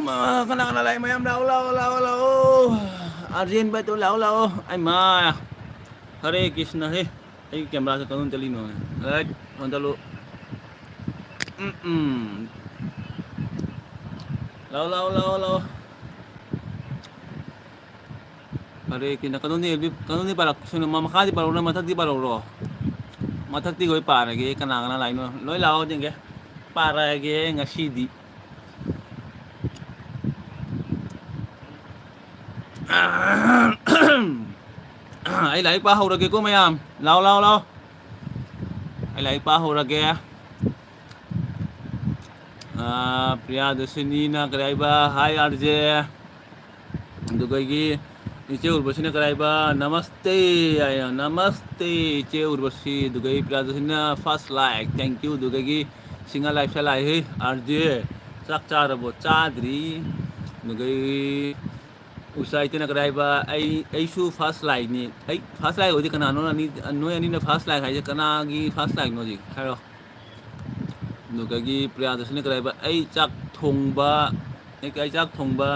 Kana lại mày em lâu Arjun ba tu lâu ai mà Hare Krishna he ai camera se kanun chali no right on chalo lâu Hare Krishna kanun ni parak sunu mama khadi parok na mathak di parok ro mathak di goi parage kana lai no loi lao jenge parage ngasi di ai lại pa hầu ko mayam lao ai lại pa hầu Priyadashini na karaiba hi RJ dugai iche urvashi na karaiba namaste iche urvashi dugai Priyadashini na first like thank you dugai singa life sa lai he RJ sak charabo chadri dugai usai tina karaiba ai su first like ni ai first like odi kana no ani na first like hai kana gi first like no ji haro Nukagi Priyadashini karaiba ai chak thongba ai chak thongba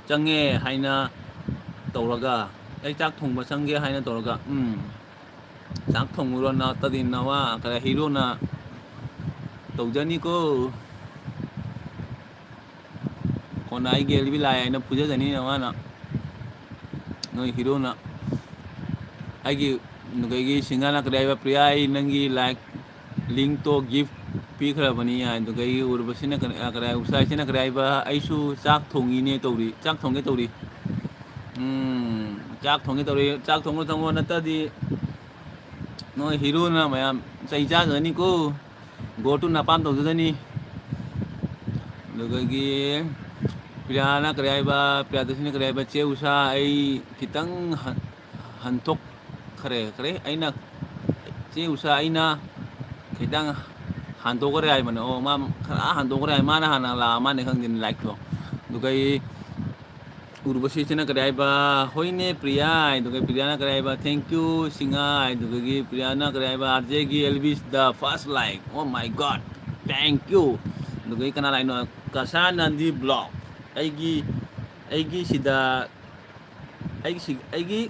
change haina tawraga ai chak thongba change haina tawraga chak thonguro na tadin na wa kara hero na tawjani ko konai gel bi lai na puja jani na wa na no hero na ai gi nukagi singana karaiba priya nangi like link to gift pi khara bani ya to gai urbashi na kara usai na karaiba aisu chak thongi ne tori chak thonge tori chak thongo thongo na ta di no hero na mayam chai ja gani ko go to napam to jani logai priya Priyadashini karaiba che usa ai kitang hantok khare aina che usa aina kitang handogore ai mana o ma khara handogore ai mana hana la mane khang din like to dugai urbashi chena karaiba hoine priya dugai priya na karaiba thank you singa dugai priya na karaiba RJ gi elvis the first like oh my god thank you dugai kana lai no kasanandi blog aigi sida aigi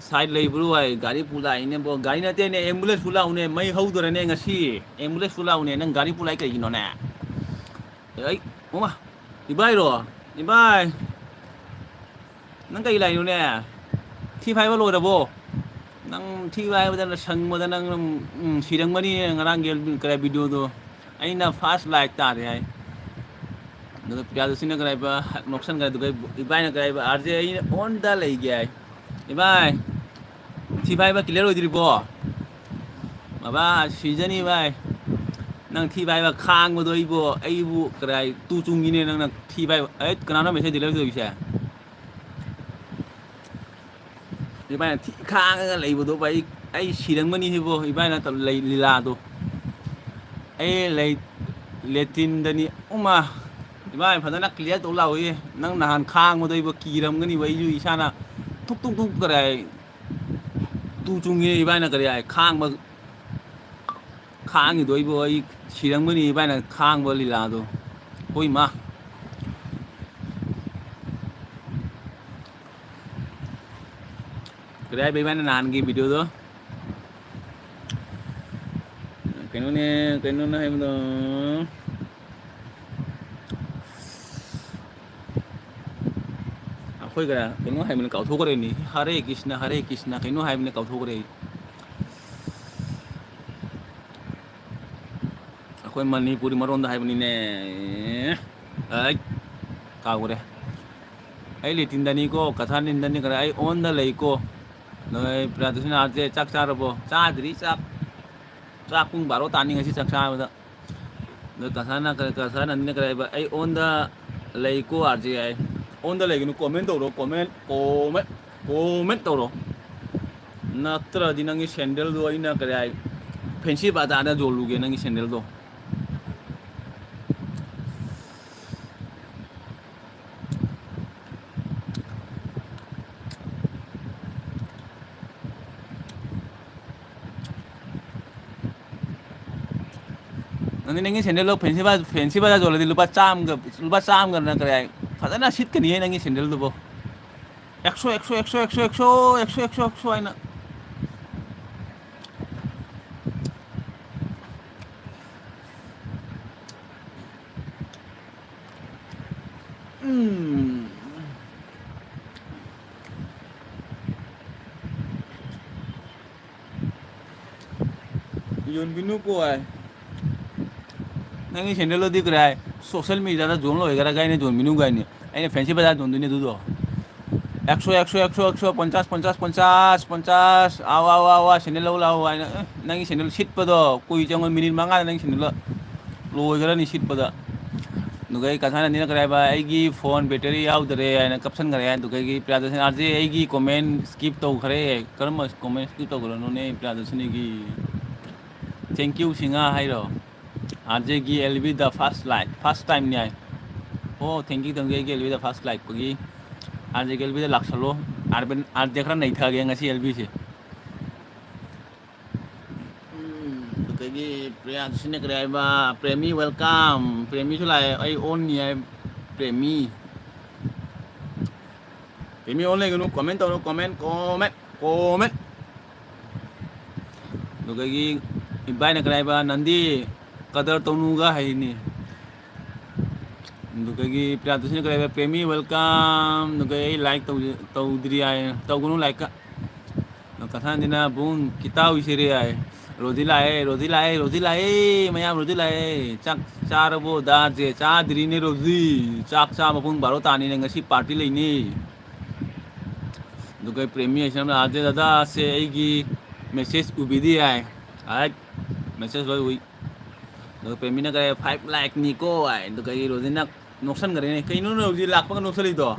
side label ai gari pulai ne bo gari na te ne ambulance pulau ne mai hau dore ne ngasi ambulance pulau ne nang gari pulai kai no na ai oma ibai nang kai lai no ne thi phai ba lo da bo nang thi phai ba da sang ma da nang sirang mani ngarang gel kara video do aina fast like ta re ai no Priyadashini karaiba noksan ga dugai ibai na karaiba RJ ai on da lai gai ibai thi bai ba clear odiri bo maba season bai nang thi bai ba khang bo doi bo ai bu krai tu chung ni ne nang thi bai ai kana na message dile so bisa ibai thi khang ga lai bo do bai ai sirang mani he bo ibai na lai lila do ai lai letin dani uma ibai phadana clear to law ye nang nahan khang bo doi bo kiram gani bai ju isana tuk krai tu chung ni ibai na kari ai khang ni doi bo ai sirang mani ibai na khang bo lila do hoi ma krai bai na nan gi video do kaino na hai mo khoi gara kaino hai mun kau thok re ni Hare Krishna kaino hai mun kau thok re khoi Manipuri maron da hai mun ne ai ka gore ai litin dani ko kathan nin dani kara ai on da lai ko noi Priyadashini RJ chak charabo chadri chak pung baro tani ngasi chak cha ba da no kasana ne kara ai on da lai ko RJ ai on the leg comment toro natra dinangi sandal do ina kare fancy bata na joluge nangi sandal do nanti nangi sendal lo fancy ba jual di lupa cam kan na kaya fatana sit kan ye nangi sendal tuh bo ekso aina yun binu ko ay nangi sendal lo di kaya social media ta zone lo egara gaya ne zone binu gaya ne aine fancy ba zone dunia tuh do ekso 50 awa sendal lo awa nangi sendal sit pada kui jangan minit manga nangi sendal lo egara ni sit pada nugai kasana nina kaya ba aigi phone battery out dare aina caption kare nugai gi priyadarshini arje aigi comment skip to kare karma comment skip to karo ne priyadarshini gi thank you singa hairo arje gi LB the first time ni ai oh thank you gi LB the first like gi arje gi LB the laksalo arben arje khara nahi tha ge ngasi LB se Kegi priyadarshini kare ba premi welcome premi sulai ai on ni ai premi on lagi nu comment Kegi ibai na kare ba nandi kadar tonuga hai ni Kegi priyadarshini kare ba premi welcome Kegi like tau diri ai tau gunu like ka kasana dina bung kita wisire ai रोजी लाए ma'am रोजी लाए चाक चारबो दाजे चादरी ने रोजी चाक चा मपुंग बारो तानी ने ngasi पार्टी लेनी दुगै प्रेमी ऐसा आज दादा से आएगी मैसेज उबिदी आए मैसेज लो हुई दुगै प्रेमी ने कहे 5 लाख निको आए दुगै रोजी ना नोक्सन करे ने कहीं नो रोजी लाख पक नोक्सली दो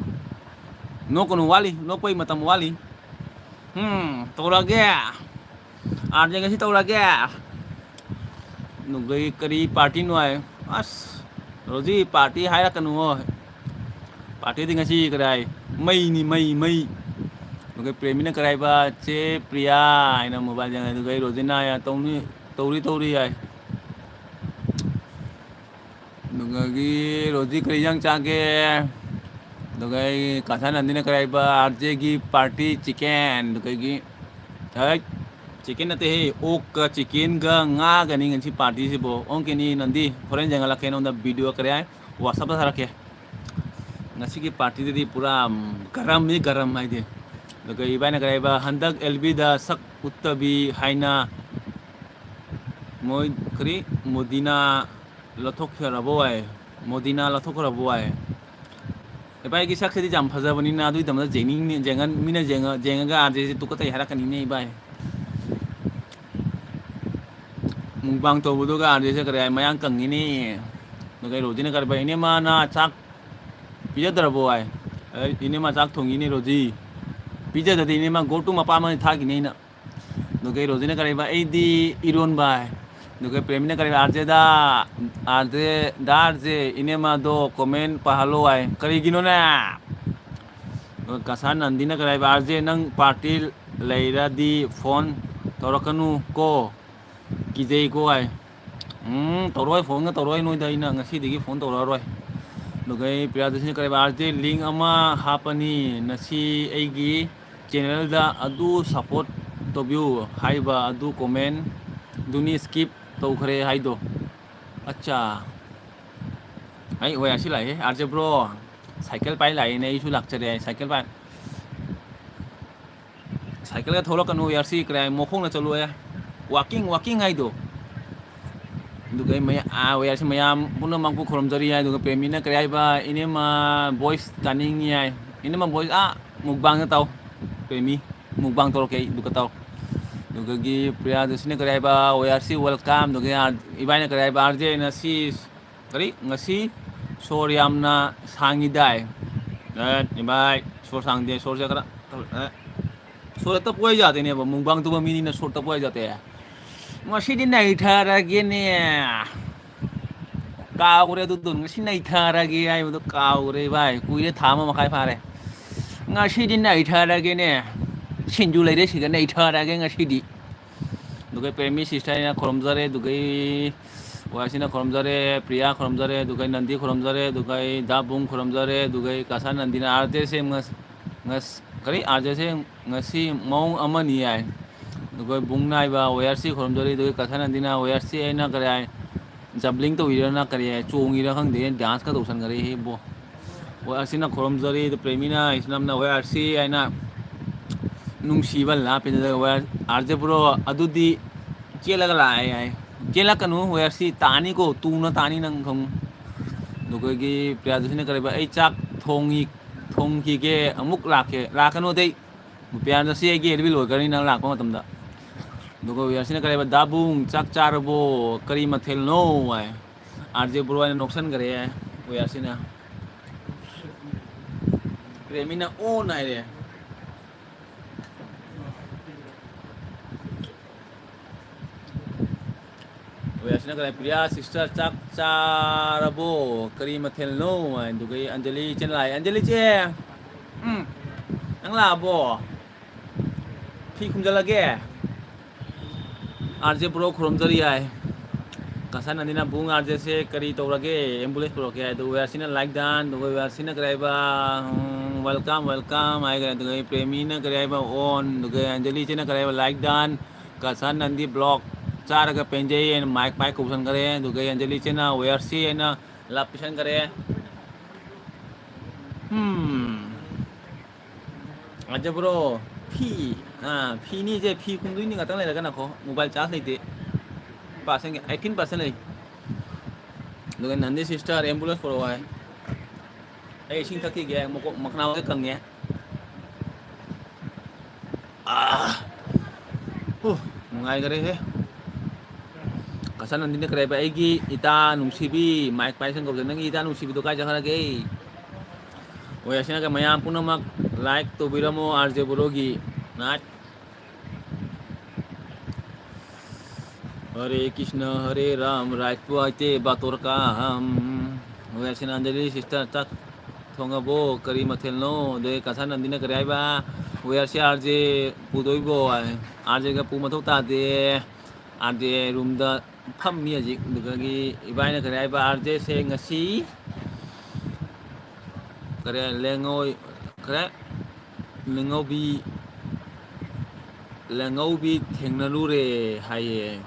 नो कोन वाली नो कोई मतम वाली तोरा गया आज ngasi tau lagi nugai kari party nu ai as roji party hai ra kanu party di ngasi karai mai nugai premi na karai ba che priya ina mobile jangan nugai roji na ya tauri ai nugai roji kari jang chage nugai kasana nandina karai ba arje gi party chicken nugai gi hai chicken nate he ok chicken ga nga ga ni ngi party se bo on ke ni nandi foreign jangala ke no da video kare ai whatsapp da rakhe ngasi ki party de pura garam hai de daga ibai na kare ba handak LB da sak uttabi haina moi kri modina lathok rabo ai ibai ki sak se di jam phaja bani na dui dam da jening ni jengan mina jenga ga arje tukata hara kan ni ibai mukbang to budu ga arje se kare mayang kang ini nugai roji ne karba ini mana chak pizza darbo ai ini ma chak thong ini roji pizza da ini ma go to mapa ma tha gine na nugai roji ne karba ei di iron bai nugai premi ne karba arje ini ma do comment pahalo ai kari gino na kasan nandi ne karba arje nang party leira di phone torakanu ko kijay ko ai toroi phone nga toroi noi dai na ngasi digi phone toroi nugai priyadarshini kare arje link ama hapani nasi aigi channel da adu support to view haiba adu comment duni skip to khare haido acha ai oi asi lai arje bro cycle pai lai ne isu lakchare cycle ga tholo kanu yarsi kare mokhong na chalu ya walking ai do dugai maya yarsi mayam puno mangpu khoromjari ai dugai premi na kare ba ini ma voice kaning ni ai ini ma voice mukbang na tau premi mukbang toro ke duka tau dugai gi priyadarshini kare ba yarsi welcome dugai ibai na kare ba arje na si kari ngasi soryam na sangi dai ibai sor sang de sor ja kara sor ta poi jate ne ba mukbang tu ba mini na sor ta poi jate ngasi din nai thara ge ne kaure du dun ngasi nai thara ge ai bu kaure bai kuire thama ma khai phare ngasi din nai thara ge ne sinju lai de siga nai thara ge ngasi di dugai premi sister na khoromjare dugai ꯋꯦꯌꯔꯁꯤꯅ ꯈꯨꯔꯨꯝꯖꯔꯦ, Priya ꯈꯨꯔꯨꯝꯖꯔꯦ, ꯑꯗꯨꯒ ꯅꯟꯗꯤ ꯈꯨꯔꯨꯝꯖꯔꯦ, ꯑꯗꯨꯒ ꯗꯥꯕꯨꯡ ꯈꯨꯔꯨꯝꯖꯔꯦ, ꯑꯗꯨꯒ ꯀꯁꯥ ꯅꯟꯗꯤꯅ ꯑꯥꯔꯖꯦꯁꯦ ꯀꯔꯤ ꯑꯥꯔꯖꯦꯁꯦ ꯉꯁꯤ ꯃꯑꯣꯡ ꯑꯃꯅꯤ ꯌꯥꯏ. ꯑꯗꯨꯒ ꯕꯨꯡ ꯅꯥꯏꯕ ꯋꯦꯌꯔꯁꯤ ꯈꯨꯔꯨꯝꯖꯔꯤ, ꯑꯗꯨꯒ ꯀꯁꯥ ꯅꯟꯗꯤꯅ ꯋꯦꯌꯔꯁꯤ ꯑꯩꯅ ꯀꯔꯤ ꯍꯥꯏ ꯖꯕ꯭ꯂꯤꯡ ꯇꯧꯕꯤꯔꯅ ꯀꯔꯤ ꯍꯥꯏ ꯆꯣꯡꯉꯤꯔ ꯈꯪꯗꯦ ꯗꯥꯟꯁꯀ ꯇꯧꯁꯟꯈꯔꯦ ꯏꯕꯣ. ꯋꯦꯌꯔꯁꯤꯅ ꯈꯨꯔꯨꯝꯖꯔꯤ, ꯄ꯭ꯔꯦꯃꯤꯅ ꯏꯁꯅꯝꯅ ꯋꯦꯌꯔꯁꯤ ꯑꯩꯅ ꯅꯨꯡꯁꯤꯕ ꯂꯥꯞꯄꯤꯗ ꯑꯥꯔꯖꯦ ꯕ꯭ꯔꯣ ꯑꯗꯨꯗꯤ ꯆꯦꯜꯂꯒ ꯂꯥꯛꯑꯦ ꯍꯥꯏ. ꯆꯦꯜꯂꯛꯀꯅꯨ ꯋꯦꯌꯔꯁꯤ ꯇꯥꯅꯤꯀꯣ, ꯇꯨꯅ ꯇꯥꯅꯤ ꯅꯪ ꯈꯪꯉꯨ. ꯑꯗꯨꯒꯤ ꯄ꯭ꯔꯤꯌꯥꯗꯁꯤꯅ ꯀꯔꯤꯕ ꯑꯩ ꯆꯥꯛ ꯊꯣꯡꯈꯤꯒꯦ ꯑꯃꯨꯛ ꯂꯥꯛꯀꯅꯨ ꯑꯇꯩ ꯄ꯭ꯔꯤꯌꯥꯗꯁꯤ ꯑꯩꯒꯤ ꯑꯦꯜꯕꯤ ꯂꯣꯏꯈ꯭ꯔꯅꯤ ꯅꯪ ꯂꯥꯛꯄ ꯃꯇꯝꯗ. ꯑꯗꯨꯒ ꯋꯦꯌꯔꯁꯤꯅ ꯀꯔꯤꯕ ꯗꯥꯕꯨꯡ ꯆꯥꯛ ꯆꯥꯔꯕꯣ ꯀꯔꯤ ꯃꯊꯦꯜꯅꯣ ꯍꯥꯏ. ꯑꯥꯔꯖꯦ ꯕ꯭ꯔꯣ ꯍꯥꯏꯅ ꯅꯣꯛꯁꯟꯈ꯭ꯔꯦ ꯋꯦꯌꯔꯁꯤꯅ. ꯄ꯭ꯔꯦꯃꯤꯅ ꯑꯣ ꯅꯥꯏꯔꯦ. ꯋꯦꯌꯔꯁꯤꯅ ꯀꯔꯤ ꯄ꯭ꯔꯤꯌꯥ ꯁꯤꯁꯇꯔ ꯆꯥꯛ ꯆꯥꯔꯕꯣ ꯀꯔꯤ ꯃꯊꯦꯜꯅꯣ ꯍꯥꯏ. ꯑꯗꯨꯒ ꯑꯟꯖꯂꯤ ꯏꯆꯦꯅ ꯂꯥꯛꯑꯦ. ꯑꯟꯖꯂꯤ ꯏꯆꯦ ꯅꯪ ꯂꯥꯛꯑꯕꯣ? ꯐꯤ ꯈꯨꯝꯖꯤꯜꯂꯒꯦ. ꯑꯥꯔꯖꯦ ꯕ꯭ꯔꯣ ꯈꯨꯔꯨꯝꯖꯔꯤ ꯍꯥꯏ. ꯀꯁꯥ ꯅꯟꯗꯤꯅ ꯕꯨꯡ ꯑꯥꯔꯖꯦꯁꯦ ꯀꯔꯤ ꯇꯧꯔꯒꯦ ꯑꯦꯝꯕꯨꯂꯦꯟꯁ ꯄꯨꯔꯛꯀꯦ ꯍꯥꯏ. ꯑꯗꯨꯒ ꯋꯦꯌꯔꯁꯤꯅ ꯂꯥꯏꯛ ꯗꯥꯟ, ꯑꯗꯨꯒ ꯋꯦꯌꯔꯁꯤꯅ ꯀꯔꯤ ꯍꯥꯏꯕ ꯋꯦꯜꯀꯥꯝ ꯋꯦꯜꯀꯥꯝ ꯍꯥꯏꯈ꯭ꯔꯦ. ꯑꯗꯨꯒ ꯄ꯭ꯔꯦꯃꯤꯅ ꯀꯔꯤ ꯍꯥꯏꯕ ꯑꯣꯟ, ꯑꯗꯨꯒ ꯑꯟꯖꯂꯤ ꯏꯆꯦꯅ ꯀꯔꯤ ꯍꯥꯏꯕ ꯂꯥꯏꯛ ꯗꯥꯟ, ꯀꯁꯥ ꯅꯟꯗꯤ ꯕ꯭ꯂꯣꯛ ꯆꯥꯔꯒ ꯄꯦꯟꯖꯩ ꯍꯥꯏꯅ ꯃꯥꯏꯛ ꯀꯧꯁꯟꯈꯔꯦ. ꯑꯗꯨꯒ ꯑꯟꯖꯂꯤ ꯏꯆꯦꯅ ꯋꯦꯌꯔꯁꯤ ꯑꯩꯅ ꯂꯞ ꯄꯤꯁꯟꯈꯔꯦ. ꯑꯥꯔꯖꯦ ꯕ꯭ꯔꯣ ꯐꯤꯅꯤꯁꯦ ꯐꯤ ꯈꯨꯝꯗꯣꯏꯅꯤ ꯉꯥꯛꯇꯪ ꯂꯩꯔꯒ ꯅꯈꯣ ꯃꯣꯕꯥꯏꯜ ꯆꯥꯔꯖ ꯂꯩꯇꯦ. 18% ꯂꯩ. ꯑꯗꯨꯒ ꯅꯟꯗꯤ ꯁꯤꯁꯇꯔ ꯑꯦꯝꯕꯨꯂꯦꯟꯁ ꯄꯨꯔꯛꯑꯣ ꯍꯥꯏ. ꯑꯩ ꯏꯁꯤꯡ ꯊꯛꯈꯤꯒꯦ ꯃꯈꯅꯥꯎꯁꯦ ꯀꯪꯉꯦ. ꯅꯨꯡꯉꯥꯏꯈꯔꯦꯍꯦ. ꯀꯁꯥ ꯅꯟꯗꯤꯅ ꯀꯔꯤ ꯍꯥꯏꯕ ꯑꯩꯒꯤ ꯏꯇꯥ ꯅꯨꯡꯁꯤꯕꯤ ꯃꯥꯏꯛ ꯄꯥꯏꯁꯟ ꯀꯧꯗꯦ ꯅꯪꯒꯤ ꯏꯇꯥ ꯅꯨꯡꯁꯤꯕꯤꯗꯣ ꯀꯥꯏ ꯆꯠꯈ꯭ꯔꯒꯦ? ꯋꯦꯌꯔꯁꯤꯅ ꯃꯌꯥꯝ ꯄꯨꯝꯅꯃꯛ ꯂꯥꯏꯛ ꯇꯧꯕꯤꯔꯝꯃꯣ ꯑꯥꯔꯖꯦ ꯕ꯭ꯔꯣꯒꯤ ꯅꯥꯏꯠ. हरे कृष्ण हरे राम राइटपु आइते बातोर काम. ꯋꯦꯌꯔꯁꯤꯅ ꯑꯟꯖꯂꯤ ꯁꯤꯁꯇꯔ ꯆꯥꯛ ꯊꯣꯡꯉꯕꯣ ꯀꯔꯤ ꯃꯊꯦꯜꯅꯣ? ꯑꯗꯩ ꯀꯁꯥ ꯅꯟꯗꯤꯅ ꯀꯔꯤ ꯍꯥꯏꯕ ꯋꯦꯌꯔꯁꯤ ꯑꯥꯔꯖꯦ ꯄꯨꯗꯣꯏꯕꯣ ꯍꯥꯏ. ꯑꯥꯔꯖꯦꯒ ꯄꯨ ꯃꯊꯧ ꯇꯥꯗꯦ. ꯑꯥꯔꯖꯦ ꯔꯨꯝꯗ ꯐꯝꯃꯤ ꯍꯧꯖꯤꯛ. ꯑꯗꯨꯗꯒꯤ ꯏꯕꯥꯏꯅ ꯀꯔꯤ ꯍꯥꯏꯕ ꯑꯥꯔꯖꯦꯁꯦ ꯉꯁꯤ ꯀꯔꯤ ꯂꯦꯡꯉꯧꯕꯤ ꯊꯦꯡꯅꯔꯨꯔꯦ ꯍꯥꯏꯌꯦ.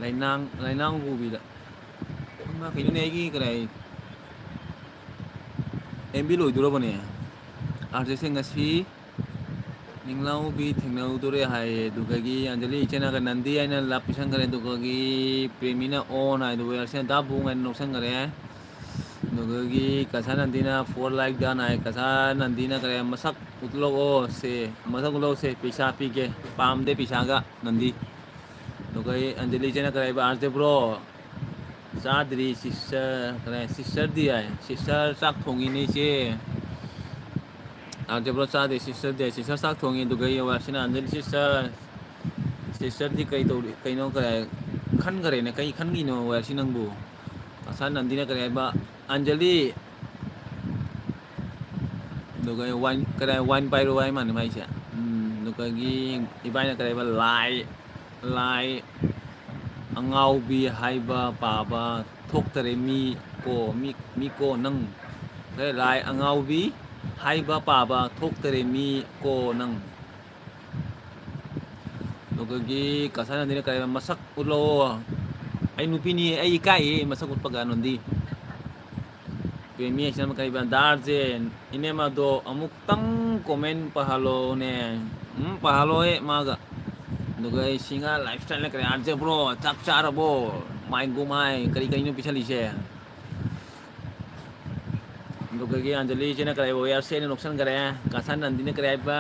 ꯂꯩꯅꯥꯡꯕꯨꯕꯤꯗ. ꯀꯩꯅꯣꯅꯦ ꯑꯩꯒꯤ ꯀꯔꯤ ꯑꯦꯝꯕꯤ ꯂꯣꯏꯗꯣꯔꯕꯅꯦ. ꯑꯥꯔꯖꯦꯁꯦ ꯉꯁꯤ ꯅꯤꯡꯂꯥꯎꯕꯤ ꯊꯦꯡꯅꯔꯨꯗꯣꯔꯦ ꯍꯥꯏꯌꯦ. ꯑꯗꯨꯗꯒꯤ ꯑꯟꯖꯂꯤ ꯏꯆꯦꯅꯒ ꯅꯟꯗꯤ ꯑꯩꯅ ꯂꯞ ꯄꯤꯁꯟꯈ꯭ꯔꯦ. ꯑꯗꯨꯒꯤ ꯄ꯭ꯔꯦꯃꯤꯅ ꯑꯣꯟ ꯍꯥꯏ. ꯋꯦꯌꯔꯁꯤꯅ ꯗꯥꯕꯨꯡ ꯍꯥꯏꯅ ꯅꯣꯛꯁꯟꯈꯔꯦ. ꯑꯗꯨꯗꯒꯤ ꯀꯁꯥ ꯅꯟꯗꯤꯅ ꯐꯣꯔ ꯂꯥꯏꯛ ꯗꯥꯟ ꯍꯥꯏ. ꯀꯁꯥ ꯅꯟꯗꯤꯅ ꯀꯔꯤ ꯃꯁꯛ ꯎꯠꯂꯛꯑꯣ ꯁꯦ ꯃꯁꯛ ꯎꯠꯂꯛꯑꯣꯁꯦ ꯄꯩꯁꯥ ꯄꯤꯒꯦ ꯄꯥꯝꯗꯦ ꯄꯩꯁꯥꯒ ꯅꯟꯗꯤ. ꯑꯗꯨꯒ ꯑꯟꯖꯂꯤ ꯏꯆꯦꯅ ꯀꯔꯤ ꯍꯥꯏꯕ ꯑꯥꯔꯖꯦ ꯕ꯭ꯔꯣ ꯆꯥꯗ꯭ꯔꯤ ꯁꯤꯁꯇꯔꯗꯤ ꯍꯥꯏ. ꯁꯤꯁꯇꯔ ꯆꯥꯛ ꯊꯣꯡꯉꯤꯅꯦ ꯏꯆꯦ. ꯑꯥꯔꯖꯦ ꯕ꯭ꯔꯣ ꯆꯥꯗꯦ ꯁꯤꯁꯇꯔ ꯆꯥꯛ ꯊꯣꯡꯉꯤ. ꯑꯗꯨꯒ ꯋꯦꯌꯔꯁꯤꯅ ꯑꯟꯖꯂꯤ ꯁꯤꯁꯇꯔꯗꯤ ꯀꯩ ꯇꯧꯔꯤ ꯀꯩꯅꯣ ꯈꯟꯈꯔꯦꯅꯦ ꯀꯩ ꯈꯟꯈꯤꯅꯣ ꯋꯦꯌꯔꯁꯤ ꯅꯪꯕꯨ. ꯀꯁꯥ ꯅꯟꯗꯤꯅ ꯀꯔꯤ ꯍꯥꯏꯕ ꯑꯟꯖꯂꯤ ꯑꯗꯨꯒ ꯋꯥꯏꯟ ꯄꯥꯏꯔꯣ ꯍꯥꯏ ꯃꯥꯅꯦ ꯃꯥꯏꯁꯦ. ꯑꯗꯨꯗꯒꯤ ꯏꯕꯥꯏꯅ ꯀꯔꯤ ꯍꯥꯏꯕ ꯂꯥꯏ ꯑꯉꯥꯎꯕꯤ ꯍꯥꯏꯕ ꯄꯥꯕ ꯊꯣꯛꯇꯔꯦ ꯃꯤ ꯀꯣ ꯅꯪ ꯂꯥꯏ ꯑꯉꯥꯎꯕꯤ ꯍꯥꯏꯕ ꯄꯥꯕ ꯊꯣꯛꯇꯔꯦ ꯃꯤ ꯀꯣ ꯅꯪ. ꯑꯗꯨꯗꯒꯤ ꯀꯁꯥ ꯅꯟꯗꯤꯅ ꯀꯔꯤ ꯃꯁꯛ ꯎꯠꯂꯛꯑꯣ. ꯑꯩ ꯅꯨꯄꯤꯅꯤ ꯑꯩ ꯏꯀꯥꯏꯌꯦ ꯃꯁꯛ ꯎꯠꯄꯒ ꯅꯟꯗꯤ. ꯄ꯭ꯔꯦꯃꯤ ꯍꯥꯏꯁꯤꯅ ꯀꯔꯤꯕ ꯗꯥ ꯑꯥꯔꯖꯦ ꯏꯅꯦꯝꯃꯗꯣ ꯑꯃꯨꯛꯇꯪ ꯀꯣꯃꯦꯟ ꯄꯥꯍꯜꯂꯣꯅꯦ. ꯄꯥꯍꯜꯂꯣꯏ ꯃꯥꯒ. ꯑꯗꯨꯒ ꯑꯩ ꯁꯤꯡꯍꯥꯔ ꯂꯥꯏꯐ ꯏꯁꯇꯥꯏꯜꯅ ꯀꯔꯤ ꯑꯥꯔꯖꯦ ꯕ꯭ꯔꯣ ꯆꯥꯛ ꯆꯥꯔꯕꯣ ꯃꯥꯏ ꯀꯔꯤꯅꯣ ꯄꯤꯁꯜꯂꯤꯁꯦ. ꯑꯗꯨꯗꯒꯤ ꯑꯟꯖꯂꯤ ꯏꯆꯦꯅ ꯀꯔꯤ ꯍꯥꯏꯕ ꯋꯦꯌꯔꯁꯤ ꯑꯩꯅ ꯅꯣꯛꯁꯟꯈꯔꯦ. ꯀꯁꯥ ꯅꯟꯗꯤꯅ ꯀꯔꯤ ꯍꯥꯏꯕ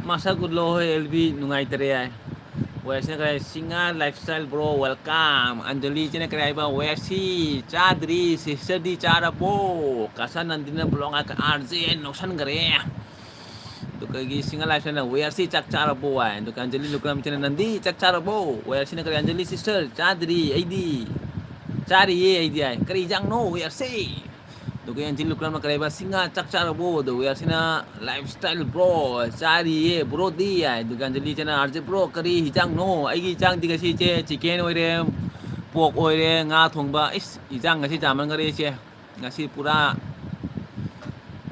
ꯃꯁꯛ ꯎꯠꯂꯣ ꯑꯦꯜꯕꯤ ꯅꯨꯡꯉꯥꯏꯇꯔꯦ ꯍꯥꯏ. ꯋꯦꯌꯔꯁꯤꯅ ꯀꯔꯤ ꯁꯤꯡꯍꯥꯔ life style bro welcome. Anjali ꯏꯆꯦꯅ ꯀꯔꯤ ꯍꯥꯏꯕ ꯋꯦꯌꯔꯁꯤ ꯆꯥꯗ꯭ꯔꯤ ꯁꯤꯁꯇꯔꯗꯤ ꯆꯥꯔꯕꯣ. ꯀꯁꯥ ꯅꯟꯗꯤꯅ ꯕ꯭ꯂꯣꯛ ꯑꯥꯔꯖꯦ ꯍꯥꯏꯅ ꯅꯣꯛꯁꯟꯈꯔꯦ. ꯑꯗꯨꯒꯤ ꯁꯤꯡꯍꯥꯔ ꯂꯥꯏꯐ ꯏꯁꯇꯥꯏꯜꯅ ꯋꯦꯌꯔꯁꯤ ꯆꯥꯛ ꯆꯥꯔꯕꯣ ꯍꯥꯏ. ꯑꯗꯨꯒ ꯑꯟꯖꯂꯤ ꯂꯨꯀ꯭ꯔꯥꯝ ꯏꯆꯦꯅ ꯅꯟꯗꯤ ꯆꯥꯛ ꯆꯥꯔꯕꯣ. ꯋꯦꯌꯔꯁꯤꯅ ꯀꯔꯤ ꯑꯟꯖꯂꯤ ꯁꯤꯁꯇꯔ ꯆꯥꯗ꯭ꯔꯤ ꯑꯩꯗꯤ ꯆꯥꯔꯤꯌꯦ ꯑꯩꯗꯤ ꯍꯥꯏ. ꯀꯔꯤ ꯏꯟꯖꯥꯡꯅꯣ ꯋꯦꯌꯔꯁꯦ. ꯑꯗꯨꯒ ꯑꯟꯖꯂꯤ ꯂꯨꯀ꯭ꯔꯥꯝꯅ ꯀꯔꯤ ꯍꯥꯏꯕ ꯁꯤꯡꯍꯥꯔ ꯆꯥꯛ ꯆꯥꯔꯕꯣ. ꯑꯗꯨꯒ ꯋꯦꯌꯔꯁꯤꯅ ꯂꯥꯏꯐ ꯏꯁꯇꯥꯏꯜ ꯕ꯭ꯔꯣ ꯆꯥꯔꯤꯌꯦ ꯕ꯭ꯔꯣꯗꯤ ꯍꯥꯏ. ꯑꯗꯨꯒ ꯑꯟꯖꯂꯤ ꯏꯆꯦꯅ ꯑꯥꯔꯖꯦ ꯕ꯭ꯔꯣ ꯀꯔꯤ ꯍꯤꯟꯖꯥꯡꯅꯣ ꯑꯩꯒꯤ ꯏꯟꯖꯥꯡꯗꯤ ꯉꯁꯤ ꯏꯆꯦ ꯆꯤꯀꯦꯟ ꯑꯣꯏꯔꯦ ꯄꯣꯛ ꯑꯣꯏꯔꯦ ꯉꯥ ꯊꯣꯡꯕ ꯏꯟꯖꯥꯡ ꯉꯁꯤ ꯆꯥꯃꯟꯈꯔꯦ ꯏꯆꯦ ꯉꯁꯤ ꯄꯨꯔꯥ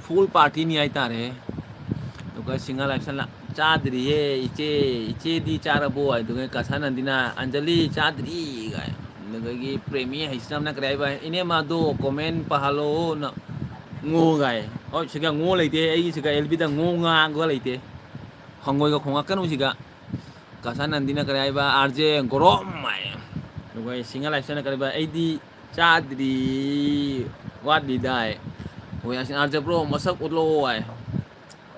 ꯐꯨꯜ ꯄꯥꯔꯇꯤꯅꯤ ꯍꯥꯏꯇꯥꯔꯦ ꯑꯗꯨꯒ ꯁꯤꯡꯍꯥꯔ ꯂꯥꯏꯁꯜ ꯆꯥꯗ꯭ꯔꯤꯌꯦ ꯏꯆꯦ ꯏꯆꯦꯗꯤ ꯆꯥꯔꯕꯣ ꯑꯗꯨꯒ ꯀꯁꯥꯅꯟꯗꯤꯅ ꯑꯟꯖꯂꯤ ꯆꯥꯗ꯭ꯔꯤ ꯒꯥꯏ ꯑꯗꯨꯗꯒꯤ ꯄ꯭ꯔꯦꯃꯤ ꯍꯩꯁꯅꯝꯅ ꯀꯔꯤ ꯍꯥꯏꯕ ꯏꯅꯦꯝꯃꯗꯣ ꯀꯣꯃꯦꯟ ꯄꯥꯍꯜꯂꯣꯅ ꯉꯣ ꯒꯥꯏ ꯍꯣꯏ ꯁꯤꯒ ꯉꯣ ꯂꯩꯇꯦ ꯑꯩꯒꯤꯁꯤꯒ ꯑꯦꯜꯕꯤꯗ ꯉꯣ ꯉꯥꯡꯒ ꯂꯩꯇꯦ ꯍꯪꯒꯣꯏꯒ ꯈꯣꯡꯉꯛꯀꯅꯨ ꯁꯤꯒ ꯀꯁꯥꯅꯟꯗꯤꯅ ꯀꯔꯤ ꯍꯥꯏꯕ ꯑꯥꯔꯖꯦ ꯒꯣꯔꯣꯝ ꯍꯥꯏ ꯑꯗꯨꯒ ꯁꯤꯡꯍꯥ ꯂꯥꯏꯁ꯭ꯔꯝꯅ ꯀꯔꯤꯕ ꯑꯩꯗꯤ ꯆꯥꯗ꯭ꯔꯤ ꯋꯥꯠꯂꯤꯗꯥ ꯍꯥꯏ ꯑꯥꯔꯖꯦ ꯕ꯭ꯔꯣ ꯃꯁꯛ ꯎꯠꯂꯛꯑꯣ ꯍꯥꯏ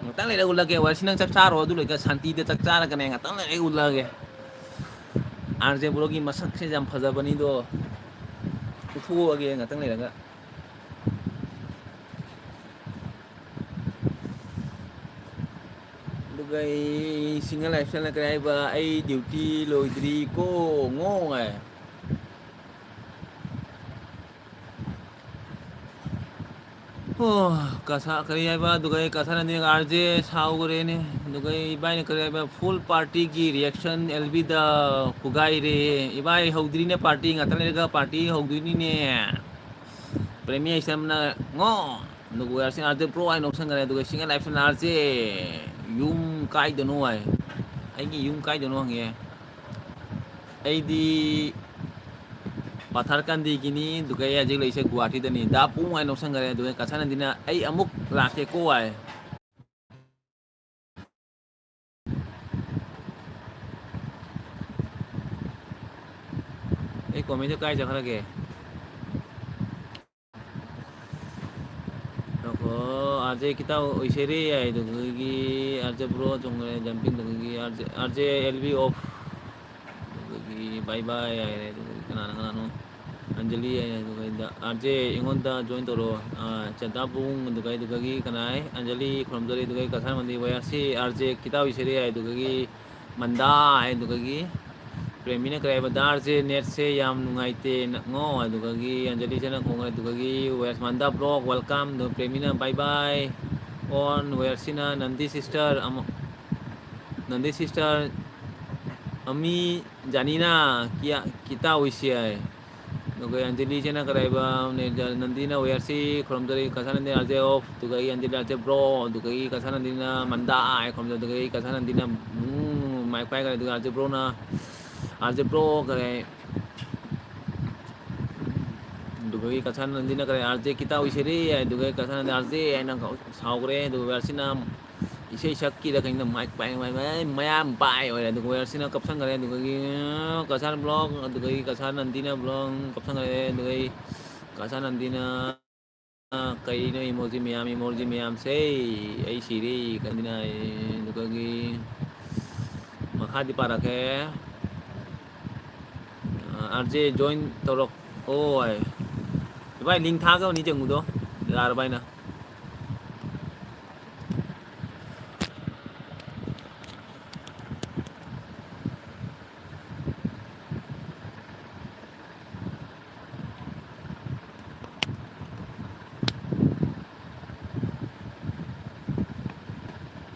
ꯉꯥꯛꯇꯪ ꯂꯩꯔ ꯎꯠꯂꯛꯀꯦ ꯋꯥꯔꯤꯁꯤ ꯅꯪ ꯆꯥꯛ ꯆꯥꯔꯣ ꯑꯗꯨ ꯂꯣꯏꯔꯒ ꯁꯥꯟꯇꯤꯗ ꯆꯥꯛ ꯆꯥꯔꯒꯅꯦ ꯉꯥꯛꯇꯪ ꯂꯩꯔ ꯎꯠꯂꯛꯑꯒꯦ ꯑꯥꯔꯖꯦ ꯕ꯭ꯔꯣꯒꯤ ꯃꯁꯛꯁꯦ ꯌꯥꯝ ꯐꯖꯕꯅꯤꯗꯣ ꯎꯠꯊꯣꯛꯑꯒꯦ ꯉꯥꯛꯇꯪ ꯂꯩꯔꯒ ꯑꯗꯨꯒ ꯑꯩ ꯁꯤꯡꯍꯥ ꯂꯥꯏꯁ꯭ꯔꯝꯅ ꯀꯔꯤ ꯍꯥꯏꯕ ꯑꯩ ꯗ꯭ꯌꯨꯇꯤ ꯂꯣꯏꯗ꯭ꯔꯤꯀꯣ ꯉꯣ ꯍꯥꯏ ꯀꯔꯤ ꯍꯥꯏꯕ ꯑꯗꯨꯒ ꯀꯁꯥꯅꯟꯗꯤꯅ ꯑꯥꯔꯖꯦ ꯁꯥꯎꯈꯔꯦꯅꯦ ꯑꯗꯨꯒ ꯏꯕꯥꯏꯅ ꯀꯔꯤ ꯍꯥꯏꯕ ꯐꯨꯜ ꯄꯥꯔꯇꯤꯒꯤ ꯔꯤꯌꯦꯛꯁꯟ ꯑꯦꯜꯕꯤꯗ ꯐꯨꯒꯥꯏꯔꯦ ꯏꯕꯥꯏ ꯍꯧꯗ꯭ꯔꯤꯅꯦ ꯄꯥꯔꯇꯤ ꯉꯥꯛꯇꯪ ꯂꯩꯔꯒ ꯄꯥꯔꯇꯤ ꯍꯧꯗꯣꯏꯅꯤꯅꯦ ꯄ꯭ꯔꯦꯃꯤ ꯍꯩꯁꯅꯝꯅ ꯉꯣ ꯑꯗꯨꯒ ꯑꯥꯔꯖꯦ ꯄ꯭ꯔꯣ ꯍꯥꯏꯅ ꯅꯣꯛꯁꯟꯈꯔꯦ ꯑꯗꯨꯒ ꯁꯤꯡꯍꯥ ꯂꯥꯏꯁ꯭ꯔꯝꯅ ꯑꯥꯔꯖꯦ ꯌꯨꯝ ꯀꯥꯏꯗꯅꯣ ꯍꯥꯏ ꯑꯩꯒꯤ ꯌꯨꯝ ꯀꯥꯏꯗꯅꯣ ꯍꯪꯉꯛꯑꯦ ꯑꯩꯗꯤ ꯄꯥꯊꯔꯀꯥꯟꯗꯤꯒꯤꯅꯤ ꯑꯗꯨꯒ ꯑꯩ ꯍꯧꯖꯤꯛ ꯂꯩꯔꯤꯁꯦ ꯒꯨꯍꯥꯇꯤꯗꯅꯤ ꯗꯥ ꯕꯨꯡ ꯍꯥꯏꯅ ꯅꯣꯛꯁꯟꯈꯔꯦ ꯑꯗꯨꯒ ꯀꯁꯥꯅꯟꯗꯤꯅ ꯑꯩ ꯑꯃꯨꯛ ꯂꯥꯛꯀꯦꯀꯣ ꯍꯥꯏ ꯑꯩ ꯀꯣꯃꯦꯟꯁꯦ ꯀꯥꯏ ꯆꯠꯈ꯭ꯔꯒꯦ ꯑꯥꯔꯖꯦ ꯈꯤꯇ ꯑꯣꯏꯁꯦꯔꯦ ꯍꯥꯏ ꯑꯗꯨꯗꯒꯤ ꯑꯥꯔꯖꯦ ꯕ꯭ꯔꯣ ꯆꯣꯡꯈꯔꯦ ꯖꯝꯄꯤꯡ ꯑꯗꯨꯗꯒꯤ ꯑꯥꯔꯖꯦ ꯑꯦꯜꯕꯤ ꯑꯣꯐ ꯑꯗꯨꯗꯒꯤ ꯕꯥꯏ ꯕꯥꯏ ꯍꯥꯏꯔꯦ ꯑꯗꯨꯗꯒꯤ ꯀꯅꯥꯅ ꯀꯅꯥꯅꯣ ꯑꯟꯖꯂꯤ ꯍꯥꯏꯔꯦ ꯑꯗꯨꯒ ꯑꯥꯔꯖꯦ ꯑꯩꯉꯣꯟꯗ ꯖꯣꯏꯟ ꯇꯧꯔꯛꯑꯣ ꯆꯦꯟꯇꯥꯕꯨꯡ ꯑꯗꯨꯗꯒꯤ ꯀꯅꯥ ꯍꯥꯏ ꯑꯟꯖꯂꯤ ꯈꯨꯔꯨꯝꯖꯔꯤ ꯑꯗꯨꯒ ꯀꯁꯥꯔꯃꯟꯗꯤ ꯋꯥꯌꯥꯔꯁꯤ ꯑꯥꯔꯖꯦ ꯈꯤꯇ ꯑꯣꯏꯁꯤꯔꯦ ꯍꯥꯏ ꯑꯗꯨꯗꯒꯤ ꯃꯟꯗꯥ ꯍꯥꯏ ꯑꯗꯨꯗꯒꯤ ꯄ꯭ꯔꯦꯃꯤꯅ ꯀꯔꯤ ꯍꯥꯏꯕ ꯗꯥ ꯑꯥꯔꯖꯦ ꯅꯦꯠꯁꯦ ꯌꯥꯝ ꯅꯨꯡꯉꯥꯏꯇꯦ ꯉꯣ ꯑꯗꯨꯗꯒꯤ ꯑꯟꯖꯂꯤꯁꯤꯅ ꯈꯣꯡꯉꯦ ꯑꯗꯨꯗꯒꯤ ꯋꯦꯁꯃꯟꯗ ꯕ꯭ꯂꯣꯛ ꯋꯦꯜꯀꯝ ꯄ꯭ꯔꯦꯃꯤꯅ ꯕꯥꯏ ꯕꯥꯏ ꯑꯣꯟ ꯋꯦꯌꯔꯁꯤꯅ ꯅꯟꯗꯤ ꯁꯤꯁꯇꯔ ꯑꯃꯨꯛ ꯅꯟꯗꯤ ꯁꯤꯁꯇꯔ ꯑꯃꯤ ꯖꯥꯅꯤꯅ ꯀꯤꯇꯥ ꯑꯣꯏꯁꯤ ꯍꯥꯏ ꯑꯗꯨꯒ ꯑꯟꯖꯂꯤꯁꯤꯅ ꯀꯔꯤ ꯍꯥꯏꯕ ꯅꯟꯗꯤꯅ ꯋꯦꯌꯔꯁꯤ ꯈꯨꯔꯨꯝꯖꯔꯤ ꯀꯁꯥꯅꯟꯗꯤ ꯑꯥꯔꯖꯦ ꯑꯣꯐ ꯑꯗꯨꯒ ꯑꯟꯖꯂꯤ ꯑꯥꯔꯖꯦ ꯕ꯭ꯔꯣ ꯑꯗꯨꯗꯒꯤ ꯀꯁꯥꯅꯟꯗꯤꯅ ꯃꯟꯗꯥ ꯍꯥꯏ ꯈꯨꯔꯨꯝꯖꯔꯤ ꯑꯗꯨꯒ ꯀꯁꯥꯅꯟꯗꯤꯅ ꯃꯥꯏꯛ ꯄꯥꯏꯈꯔꯦ ꯑꯗꯨꯒ ꯑꯥꯔꯖꯦ ꯕ꯭ꯔꯣꯅ ꯑꯥꯔꯖꯦ ꯕ꯭ꯔꯣ ꯀꯔꯤ ꯑꯗꯨꯒ ꯀꯁꯥꯅꯟꯗꯤꯅ ꯀꯔꯤ ꯑꯥꯔꯖꯦ ꯈꯤꯇ ꯑꯣꯏꯁꯤꯔꯦ ꯑꯗꯨꯒ ꯀꯁꯥꯅꯟꯗꯤ ꯑꯥꯔꯖꯦ ꯍꯥꯏꯅ ꯁꯥꯎꯈ꯭ꯔꯦ ꯑꯗꯨꯒ ꯋꯦꯌꯔꯁꯤꯅ ꯏꯁꯩ ꯁꯛꯀꯤꯗ ꯀꯩꯅꯣ ꯃꯥꯏꯛ ꯄꯥꯏ ꯃꯌꯥꯝ ꯄꯥꯏ ꯑꯣꯏꯔꯦ ꯑꯗꯨꯒ ꯋꯦꯌꯔꯁꯤꯅ ꯀꯞꯁꯟꯈꯔꯦ ꯑꯗꯨꯗꯒꯤ ꯀꯁꯥꯔ ꯕ꯭ꯂꯣꯛ ꯑꯗꯨꯗꯒꯤ ꯀꯁꯥꯅꯟꯗꯤꯅ ꯕ꯭ꯂꯣꯛ ꯀꯞꯁꯟꯈꯔꯦ ꯑꯗꯨꯗꯒꯤ ꯀꯁꯥꯅꯟꯗꯤꯅ ꯀꯩꯅꯣ ꯏꯃꯣꯖꯤ ꯃꯌꯥꯝꯁꯦ ꯑꯩ ꯁꯤꯔꯦ ꯀꯟꯗꯤꯅ ꯑꯗꯨꯗꯒꯤ ꯃꯈꯥꯗꯤ ꯄꯥꯔꯛꯀꯦ ꯑꯥꯔꯖꯦ ꯖꯣꯏꯟ ꯇꯧꯔꯛꯑꯣ ꯍꯥꯏ ꯏꯕꯥꯏ ꯂꯤꯡ ꯊꯥꯈ꯭ꯔꯕꯅꯤ ꯆꯪꯉꯨꯗꯣ ꯌꯥꯔꯕ ꯍꯥꯏꯅ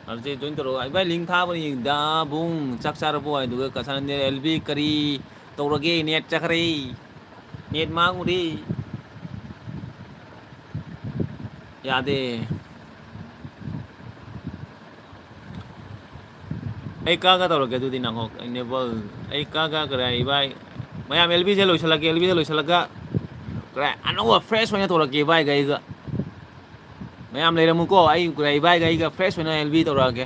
ꯑꯥꯔꯖꯦ ꯖꯣꯏꯟ ꯇꯧꯔꯛꯑꯣ ꯏꯕꯥꯏ ꯂꯤꯡ ꯊꯥꯕꯅꯤ ꯗꯥ ꯕꯨꯡ ꯆꯥꯛ ꯆꯥꯔꯕꯣ ꯑꯗꯨꯒ ꯀꯁꯥꯅꯟꯗꯤ ꯑꯦꯜꯕꯤ ꯀꯔꯤ ꯇꯧꯔꯒꯦ ꯅꯦꯠ ꯆꯠꯈ꯭ꯔꯦ ꯅꯦꯠ ꯃꯥꯡꯉꯨꯔꯦ ꯌꯥꯗꯦ ꯑꯩ ꯀꯥꯒ ꯇꯧꯔꯒꯦ ꯑꯗꯨꯗꯤ ꯅꯪꯍꯣꯛ ꯏꯅꯦꯕꯜ ꯑꯩ ꯀꯔꯦ ꯏꯕꯥꯏ ꯃꯌꯥꯝ ꯑꯦꯜꯕꯤꯁꯦ ꯂꯣꯏꯁꯤꯜꯂꯒ ꯀꯔꯦ ꯑꯅꯧꯕ ꯐ꯭ꯔꯦꯁ ꯑꯣꯏꯅ ꯇꯧꯔꯛꯀꯦ ꯏꯕꯥꯏꯒ ꯑꯩꯒ ꯃꯌꯥꯝ ꯂꯩꯔꯝꯃꯨꯀꯣ ꯑꯩ ꯏꯕꯥꯏꯒ ꯑꯩꯒ ꯐ꯭ꯔꯦꯁ ꯑꯣꯏꯅ ꯑꯦꯜꯕꯤ ꯇꯧꯔꯛꯑꯒꯦ